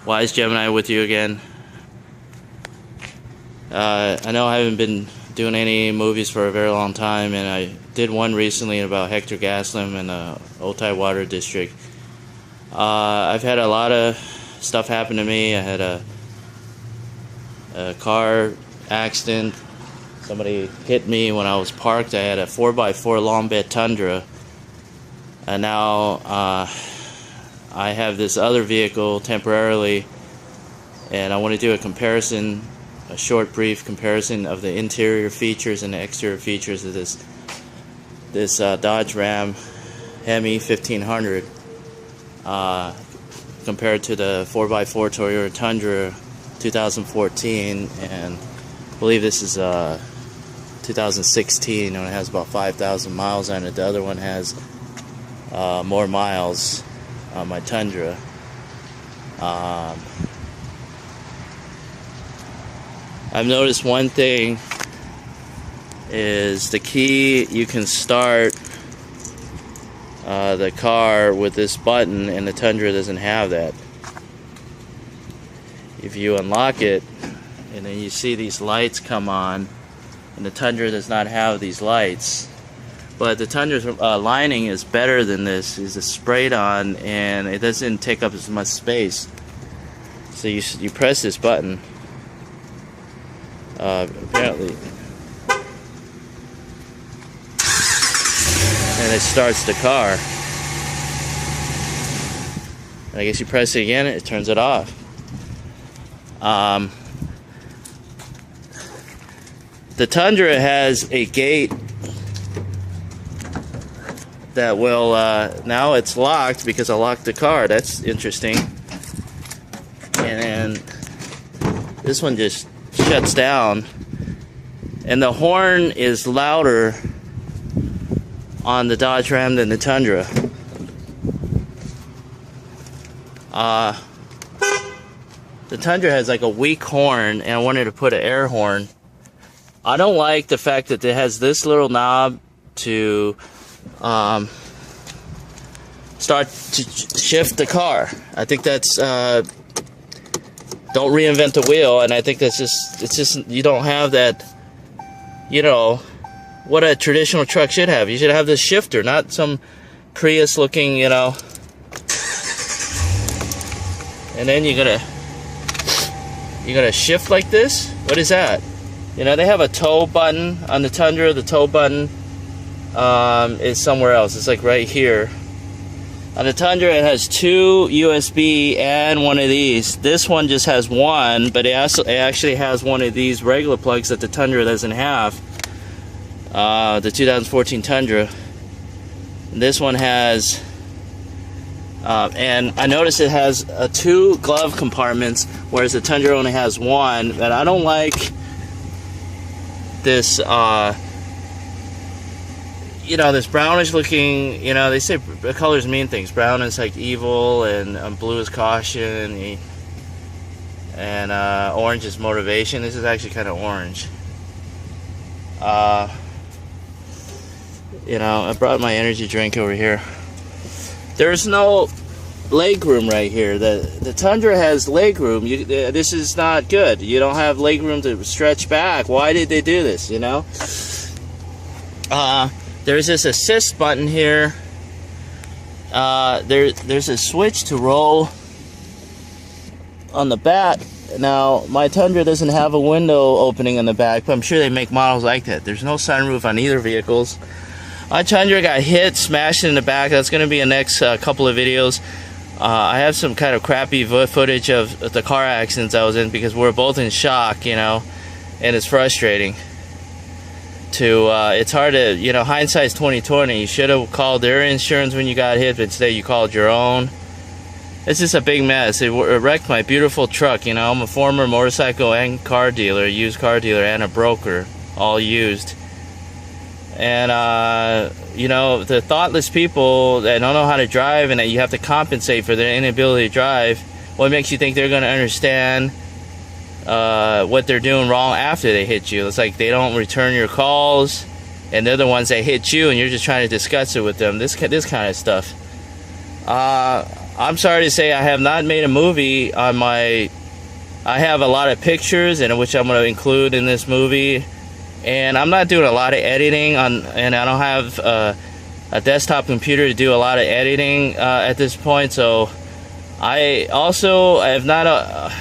Wise Gemini with you again. I know I haven't been doing any movies for a very long time, and I did one recently about Hector Gaslam in the Otay Water District. I've had a lot of stuff happen to me. I had a car accident. Somebody hit me when I was parked. I had a 4x4 long bed Tundra, and now I have this other vehicle temporarily, and I want to do a comparison, a short brief comparison of the interior features and the exterior features of this dodgeram Hemi 1500 compared to the 4x4 Toyota Tundra 2014, and I believe this is 2016, and it has about 5,000 miles on it. The other one has more miles on my Tundra. I've noticed one thing is the key. You can start the car with this button, and the Tundra doesn't have that. If you unlock it, and then you see these lights come on, and the Tundra does not have these lights. But the Tundra's lining is better than this. It's sprayed on, and it doesn't take up as much space. So you press this button, apparently, and it starts the car. And I guess you press it again, it turns it off. The Tundra has a gate that will, now it's locked because I locked the car. That's interesting. And then this one just shuts down. And the horn is louder on the Dodge Ram than the Tundra. The Tundra has like a weak horn, and I wanted to put an air horn. I don't like the fact that it has this little knob to start to shift the car. I think that's don't reinvent the wheel, and I think that's just you don't have that, you know, what a traditional truck should have. You should have this shifter, not some Prius looking, you know. And then you're gonna shift like this. What is that? You know, they have a tow button on the Tundra. The tow button is somewhere else. It's like right here. On the Tundra, it has two USB and one of these. This one just has one, but it actually has one of these regular plugs that the Tundra doesn't have. The 2014 Tundra. This one has, and I noticed it has two glove compartments, whereas the Tundra only has one. And I don't like this, you know, this brownish looking, you know, they say colors mean things. Brown is like evil, and blue is caution, and orange is motivation. This is actually kind of orange. You know, I brought my energy drink over here. There's no leg room right here. The Tundra has leg room. This is not good. You don't have leg room to stretch back. Why did they do this, you know? There's this assist button here. There's a switch to roll on the back. Now, my Tundra doesn't have a window opening on the back, but I'm sure they make models like that. There's no sunroof on either vehicles. My Tundra got hit, smashed in the back. That's going to be a next couple of videos. I have some kind of crappy footage of the car accidents I was in because we're both in shock, you know, and it's frustrating. It's hard to, you know, hindsight's 20/20. You should have called their insurance when you got hit, but instead you called your own. It's just a big mess. It wrecked my beautiful truck. You know, I'm a former motorcycle and car dealer, used car dealer, and a broker, all used. And you know, the thoughtless people that don't know how to drive and that you have to compensate for their inability to drive, what makes you think they're going to understand what they're doing wrong after they hit you? It's like they don't return your calls, and they're the ones that hit you, and you're just trying to discuss it with them. This kind of stuff. I'm sorry to say I have not made a movie on my... I have a lot of pictures, in which I'm going to include in this movie. And I'm not doing a lot of editing, and I don't have a desktop computer to do a lot of editing at this point. So I have not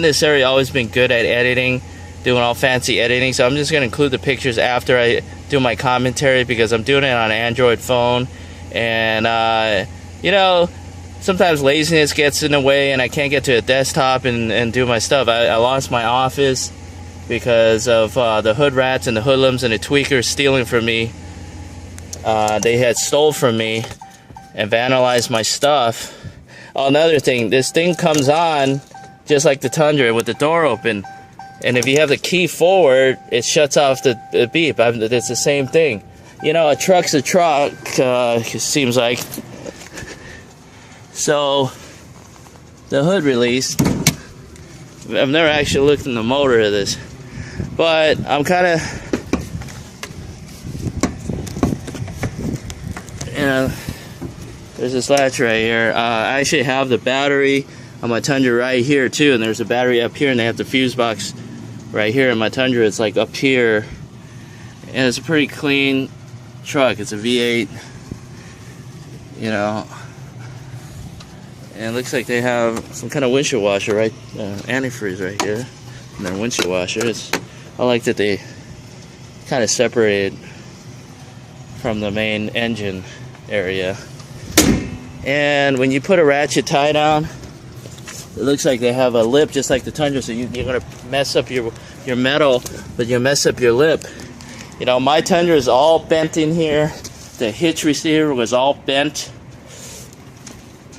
necessarily always been good at editing, doing all fancy editing. So I'm just going to include the pictures after I do my commentary, because I'm doing it on an Android phone. And, you know, sometimes laziness gets in the way and I can't get to a desktop and do my stuff. I lost my office because of the hood rats and the hoodlums and the tweakers stealing from me. They had stole from me and vandalized my stuff. Oh, another thing, this thing comes on just like the Tundra with the door open. And if you have the key forward, it shuts off the beep. It's the same thing. You know, a truck's a truck, it seems like. So, the hood release, I've never actually looked in the motor of this, but I'm kind of, you know, there's this latch right here. I actually have the battery on my Tundra right here too, and there's a battery up here, and they have the fuse box right here. In my Tundra, it's like up here, and it's a pretty clean truck. It's a V8, you know, and it looks like they have some kind of windshield washer, right, antifreeze right here, and their windshield washer. I like that they kind of separated from the main engine area. And when you put a ratchet tie down, it looks like they have a lip just like the Tundra, so you're going to mess up your metal, but you mess up your lip. You know, my Tundra is all bent in here. The hitch receiver was all bent.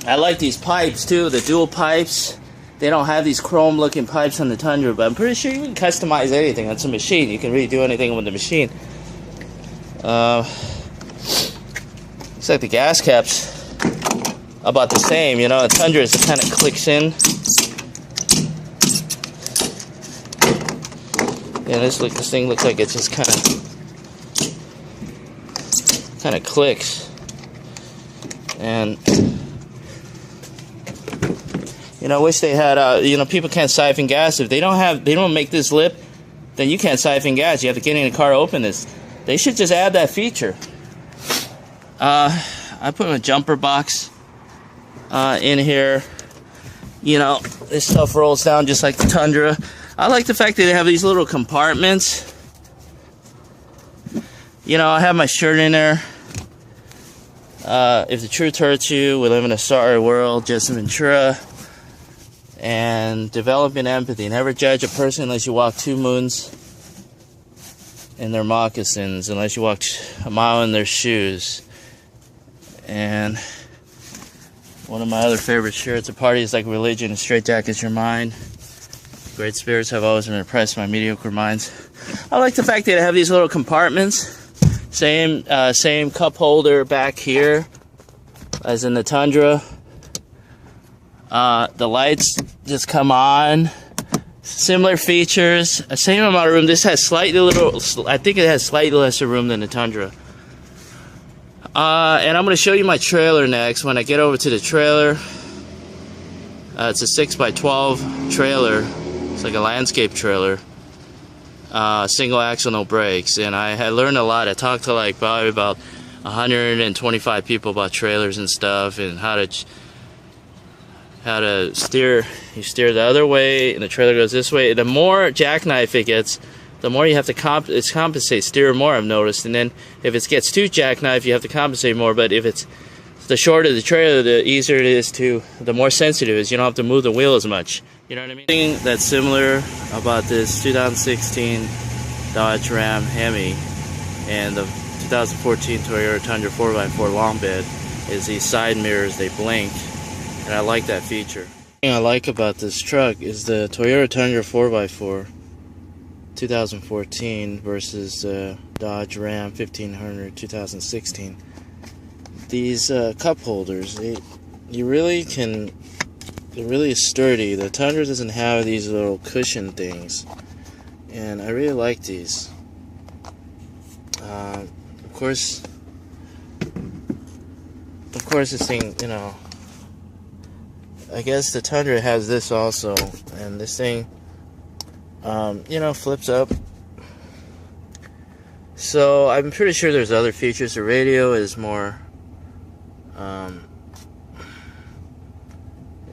I like these pipes too, the dual pipes. They don't have these chrome looking pipes on the Tundra, but I'm pretty sure you can customize anything. That's a machine. You can really do anything with the machine. Looks like the gas caps about the same, you know. A Tundra just kind of clicks in. Yeah, this thing looks like it just kind of clicks. And you know, I wish they had, you know, people can't siphon gas. If they don't make this lip, then you can't siphon gas. You have to get in the car, open this. They should just add that feature. I put a jumper box in here. You know, this stuff rolls down just like the Tundra. I like the fact that they have these little compartments. You know, I have my shirt in there. If the truth hurts you, we live in a sorry world. Jesse Ventura. And developing empathy. Never judge a person unless you walk 2 moons in their moccasins, unless you walk a mile in their shoes. And one of my other favorite shirts, a party is like religion, a straitjacket's your mind. Great spirits have always been impressed by mediocre minds. I like the fact that they have these little compartments. Same cup holder back here as in the Tundra. The lights just come on. Similar features, same amount of room. This has I think it has slightly lesser room than the Tundra. And I'm going to show you my trailer next. When I get over to the trailer, it's a 6x12 trailer. It's like a landscape trailer. Single axle, no brakes. And I had learned a lot. I talked to like probably about 125 people about trailers and stuff, and how to steer. You steer the other way and the trailer goes this way. The more jackknife it gets, the more you have to compensate, steer more, I've noticed. And then if it gets too jackknife, you have to compensate more. But if it's the shorter the trailer, the easier it is the more sensitive it is. You don't have to move the wheel as much. You know what I mean? The thing that's similar about this 2016 Dodge Ram Hemi and the 2014 Toyota Tundra 4x4 long bed is these side mirrors. They blink, and I like that feature. The thing I like about this truck is the Toyota Tundra 4x4 2014 versus Dodge Ram 1500 2016. These cup holders, they're really sturdy. The Tundra doesn't have these little cushion things, and I really like these. Of course, this thing, you know, I guess the Tundra has this also, and this thing, you know, flips up. So I'm pretty sure there's other features. The radio is more, you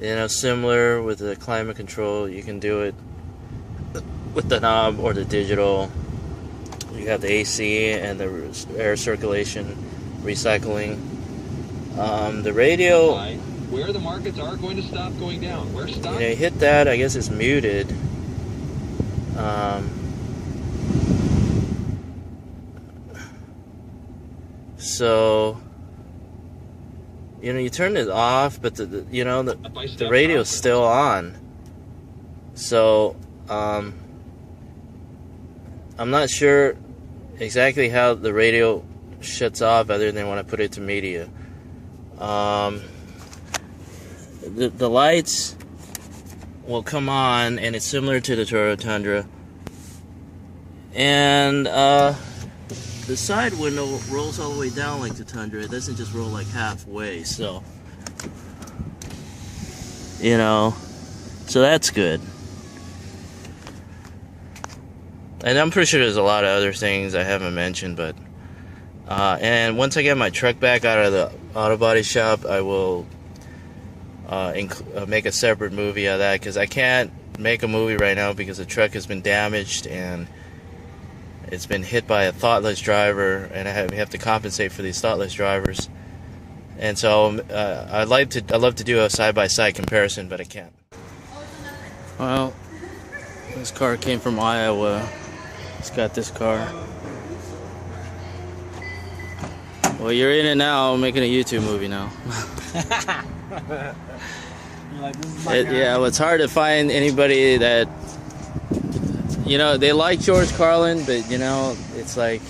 know, similar with the climate control. You can do it with the knob or the digital. You have the AC and the air circulation, recycling. The radio, where the markets are going to stop going down. Where stop? You know, you hit that, I guess it's muted. So, you know, you turn it off, but you know, the radio's still on. So, I'm not sure exactly how the radio shuts off other than when I put it to media. The lights will come on, and it's similar to the Toyota Tundra. And the side window rolls all the way down like the Tundra. It doesn't just roll like halfway, so, you know, so that's good. And I'm pretty sure there's a lot of other things I haven't mentioned, but and once I get my truck back out of the auto body shop, I will make a separate movie of that, because I can't make a movie right now because the truck has been damaged and it's been hit by a thoughtless driver, and we have to compensate for these thoughtless drivers. And so I'd love to do a side-by-side comparison, but I can't. Well, this car came from Iowa. It's got this car. Well, you're in it now, making a YouTube movie now. Yeah, well, it's hard to find anybody that, you know, they like George Carlin, but, you know, it's like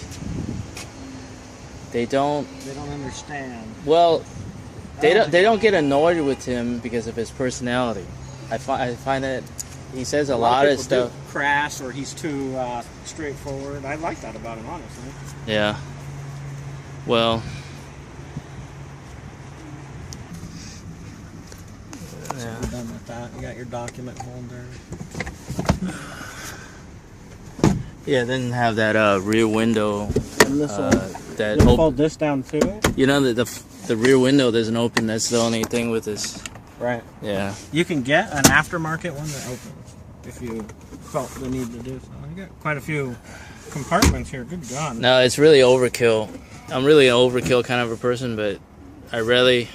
they don't understand. Well, they don't get annoyed with him because of his personality. I find that he says a lot of stuff crass, or he's too straightforward. I like that about him, honestly. Yeah. Well, yeah. We're done with that. You got your document holder. yeah, then have that rear window. And this that you fold this down too. You know, the rear window doesn't open. That's the only thing with this. Right. Yeah. You can get an aftermarket one that opens if you felt the need to do so. You got quite a few compartments here. Good God. No, it's really overkill. I'm really an overkill kind of a person, but I really...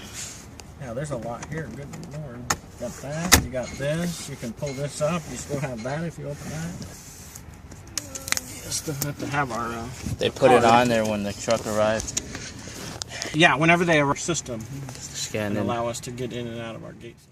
Yeah, there's a lot here. Good Lord. You got that. You got this. You can pull this up. You still have that if you open that. You still have to have our... they put it on there when the truck arrived. Yeah, whenever they have our system. Scan and allow us to get in and out of our gates.